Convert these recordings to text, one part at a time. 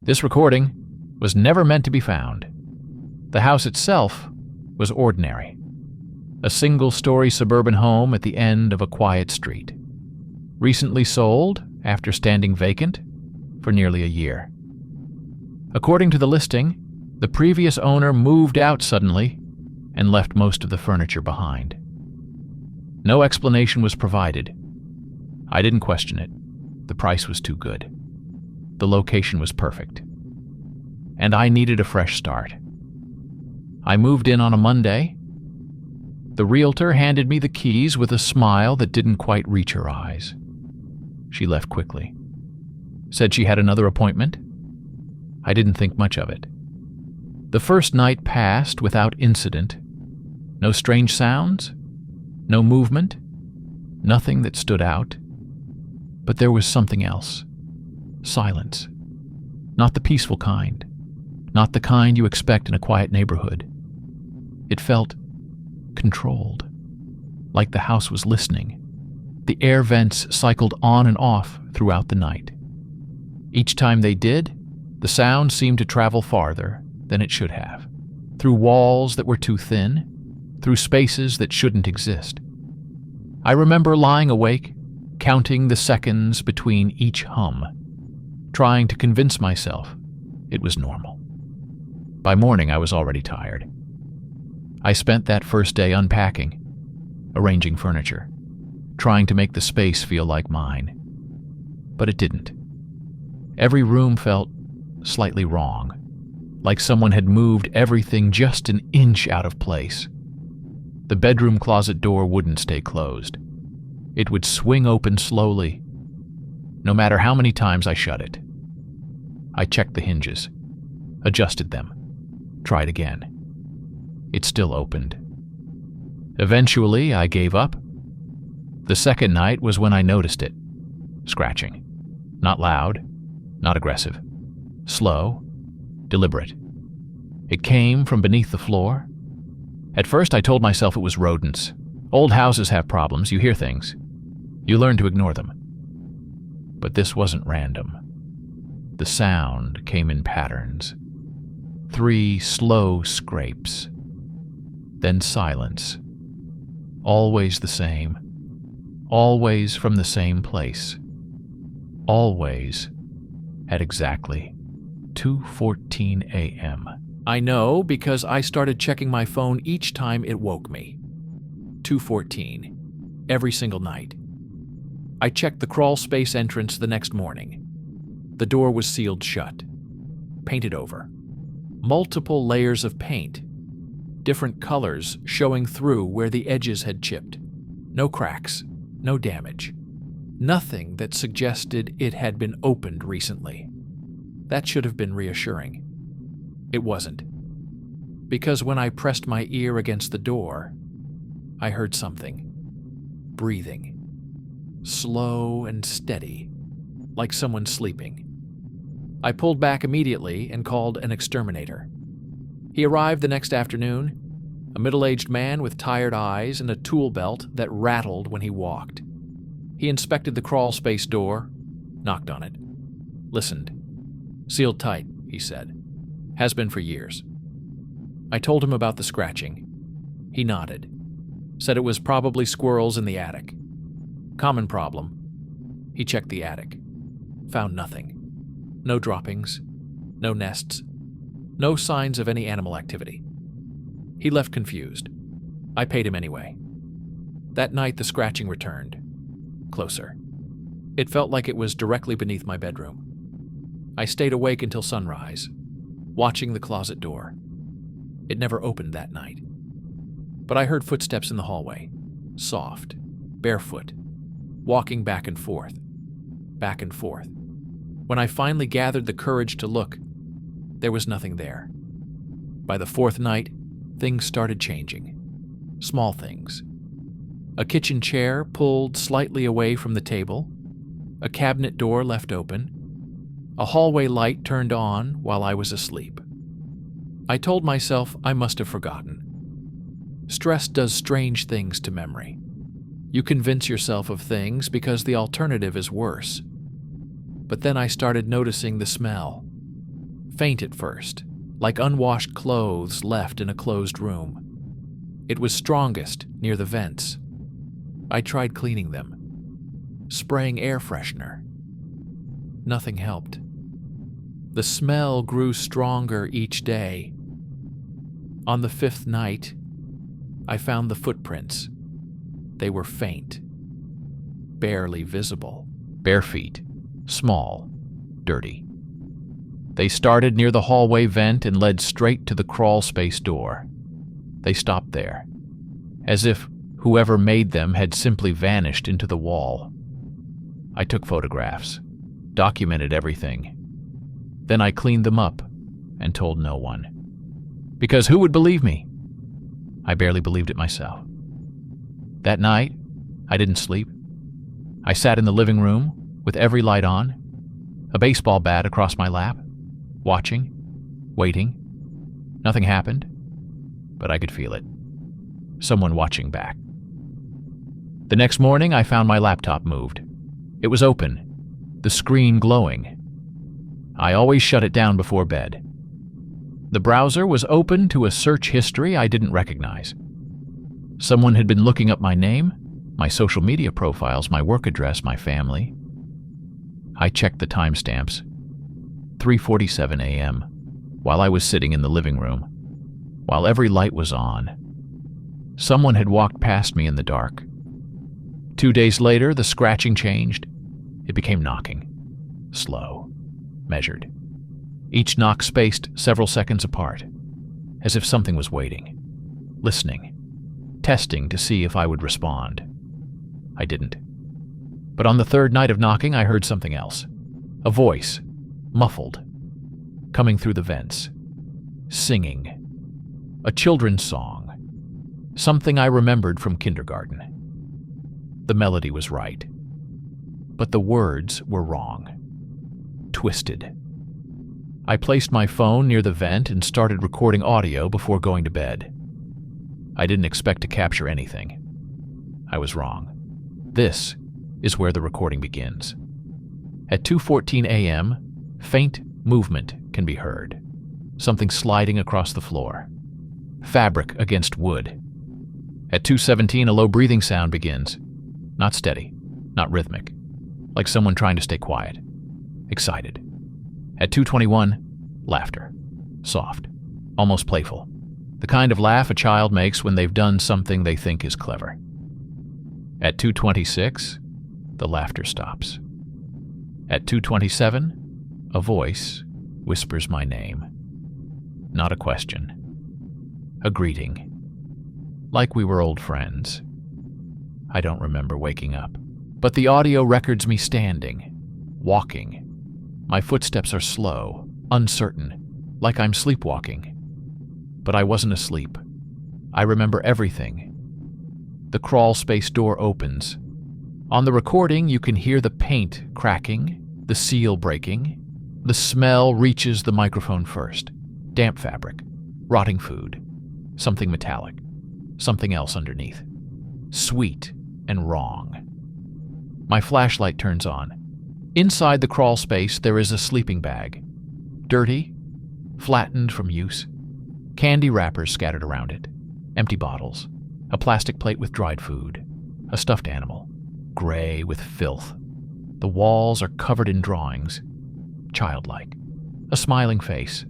This recording was never meant to be found. The house itself was ordinary. A single-story suburban home at the end of a quiet street. Recently sold after standing vacant for nearly a year. According to the listing, the previous owner moved out suddenly and left most of the furniture behind. No explanation was provided. I didn't question it. The price was too good. The location was perfect. And I needed a fresh start. I moved in on a Monday. The realtor handed me the keys with a smile that didn't quite reach her eyes. She left quickly. Said she had another appointment. I didn't think much of it. The first night passed without incident. No strange sounds, no movement, nothing that stood out. But there was something else. Silence. Not the peaceful kind. Not the kind you expect in a quiet neighborhood. It felt controlled, like the house was listening. The air vents cycled on and off throughout the night. Each time they did, the sound seemed to travel farther than it should have, through walls that were too thin, through spaces that shouldn't exist. I remember lying awake, counting the seconds between each hum, trying to convince myself it was normal. By morning, I was already tired. I spent that first day unpacking, arranging furniture, trying to make the space feel like mine. But it didn't. Every room felt slightly wrong, like someone had moved everything just an inch out of place. The bedroom closet door wouldn't stay closed. It would swing open slowly, no matter how many times I shut it. I checked the hinges, adjusted them, tried again. It still opened. Eventually, I gave up. The second night was when I noticed it. Scratching. Not loud, not aggressive. Slow, deliberate. It came from beneath the floor. At first, I told myself it was rodents. Old houses have problems, you hear things. You learn to ignore them. But this wasn't random. The sound came in patterns. 3 slow scrapes. Then silence. Always the same. Always from the same place. Always at exactly 2:14 a.m. I know because I started checking my phone each time it woke me. 2:14. Every single night. I checked the crawl space entrance the next morning. The door was sealed shut. Painted over. Multiple layers of paint. Different colors showing through where the edges had chipped. No cracks. No damage. Nothing that suggested it had been opened recently. That should have been reassuring. It wasn't. Because when I pressed my ear against the door, I heard something. Breathing. Slow and steady, like someone sleeping. I pulled back immediately and called an exterminator. He arrived the next afternoon, a middle-aged man with tired eyes and a tool belt that rattled when he walked. He inspected the crawl space door, knocked on it, listened. Sealed tight, he said. Has been for years. I told him about the scratching. He nodded. Said it was probably squirrels in the attic. Common problem. He checked the attic. Found nothing. No droppings. No nests. No signs of any animal activity. He left confused. I paid him anyway. That night the scratching returned. Closer. It felt like it was directly beneath my bedroom. I stayed awake until sunrise, watching the closet door. It never opened that night. But I heard footsteps in the hallway, soft, barefoot, walking back and forth, back and forth. When I finally gathered the courage to look, there was nothing there. By the 4th night, things started changing. Small things. A kitchen chair pulled slightly away from the table, a cabinet door left open, a hallway light turned on while I was asleep. I told myself I must have forgotten. Stress does strange things to memory. You convince yourself of things because the alternative is worse. But then I started noticing the smell. Faint at first, like unwashed clothes left in a closed room. It was strongest near the vents. I tried cleaning them, spraying air freshener. Nothing helped. The smell grew stronger each day. On the 5th night, I found the footprints. They were faint, barely visible. Bare feet, small, dirty. They started near the hallway vent and led straight to the crawl space door. They stopped there, as if whoever made them had simply vanished into the wall. I took photographs, documented everything. Then I cleaned them up and told no one. Because who would believe me? I barely believed it myself. That night, I didn't sleep. I sat in the living room with every light on, a baseball bat across my lap, watching, waiting. Nothing happened, but I could feel it. Someone watching back. The next morning, I found my laptop moved. It was open, the screen glowing. I always shut it down before bed. The browser was open to a search history I didn't recognize. Someone had been looking up my name, my social media profiles, my work address, my family. I checked the timestamps. 3:47 a.m., while I was sitting in the living room, while every light was on. Someone had walked past me in the dark. 2 days later, the scratching changed. It became knocking. Slow. Measured. Each knock spaced several seconds apart, as if something was waiting, listening, testing to see if I would respond. I didn't. But on the 3rd night of knocking, I heard something else. A voice, muffled, coming through the vents, singing. A children's song, something I remembered from kindergarten. The melody was right, but the words were wrong. Twisted. I placed my phone near the vent and started recording audio before going to bed. I didn't expect to capture anything. I was wrong. This is where the recording begins. At 2:14 a.m., faint movement can be heard. Something sliding across the floor. Fabric against wood. At 2:17, a low breathing sound begins. Not steady, not rhythmic. Like someone trying to stay quiet. Excited. At 2:21, laughter. Soft. Almost playful. The kind of laugh a child makes when they've done something they think is clever. At 2:26, the laughter stops. At 2:27, a voice whispers my name. Not a question. A greeting. Like we were old friends. I don't remember waking up. But the audio records me standing, walking. My footsteps are slow, uncertain, like I'm sleepwalking. But I wasn't asleep. I remember everything. The crawl space door opens. On the recording, you can hear the paint cracking, the seal breaking. The smell reaches the microphone first. Damp fabric, rotting food, something metallic, something else underneath. Sweet and wrong. My flashlight turns on. Inside the crawl space, there is a sleeping bag. Dirty, flattened from use. Candy wrappers scattered around it. Empty bottles. A plastic plate with dried food. A stuffed animal. Gray with filth. The walls are covered in drawings. Childlike. A smiling face.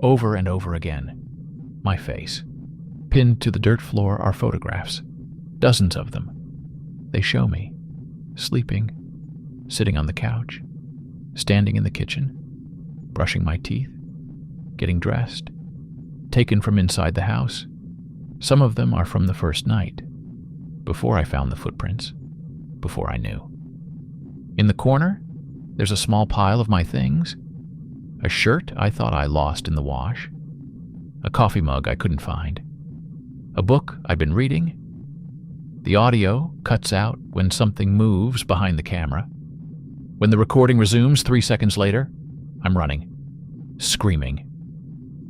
Over and over again. My face. Pinned to the dirt floor are photographs. Dozens of them. They show me. Sleeping. Sitting on the couch. Standing in the kitchen. Brushing my teeth. Getting dressed. Taken from inside the house. Some of them are from the first night. Before I found the footprints. Before I knew. In the corner, there's a small pile of my things. A shirt I thought I lost in the wash. A coffee mug I couldn't find. A book I'd been reading. The audio cuts out when something moves behind the camera. When the recording resumes 3 seconds later, I'm running. Screaming.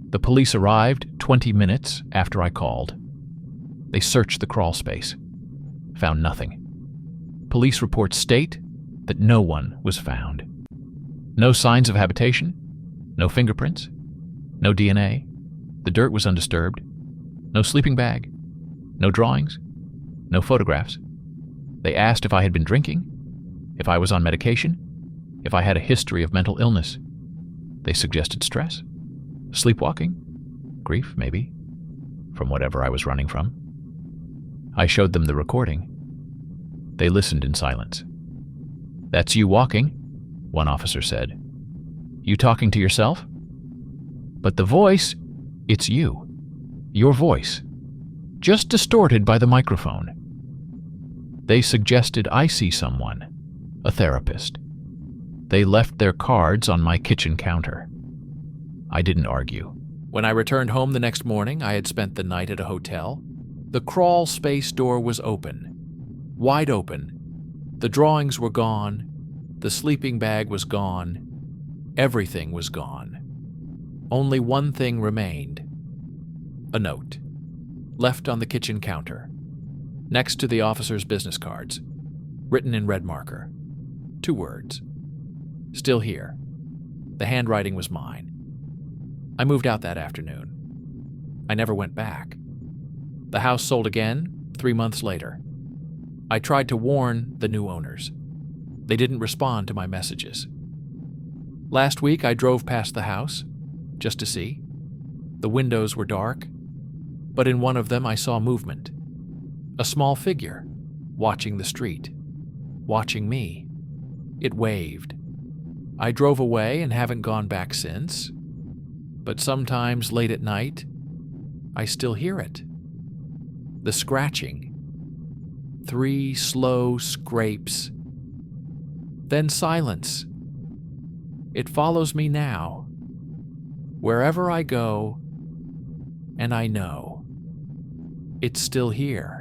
The police arrived 20 minutes after I called. They searched the crawl space. Found nothing. Police reports state that no one was found. No signs of habitation. No fingerprints, no DNA, the dirt was undisturbed, no sleeping bag, no drawings, no photographs. They asked if I had been drinking, if I was on medication, if I had a history of mental illness. They suggested stress, sleepwalking, grief, maybe, from whatever I was running from. I showed them the recording. They listened in silence. "That's you walking," one officer said. "You talking to yourself?" "But the voice, it's you. Your voice. Just distorted by the microphone." They suggested I see someone, a therapist. They left their cards on my kitchen counter. I didn't argue. When I returned home the next morning, I had spent the night at a hotel. The crawl space door was open, wide open. The drawings were gone. The sleeping bag was gone. Everything was gone. Only one thing remained. A note, left on the kitchen counter, next to the officer's business cards, written in red marker. 2 words. "Still here." The handwriting was mine. I moved out that afternoon. I never went back. The house sold again 3 months later. I tried to warn the new owners. They didn't respond to my messages. Last week I drove past the house, just to see. The windows were dark, but in one of them I saw movement. A small figure, watching the street, watching me. It waved. I drove away and haven't gone back since, but sometimes late at night, I still hear it. The scratching. 3 slow scrapes. Then silence. It follows me now, wherever I go, and I know it's still here.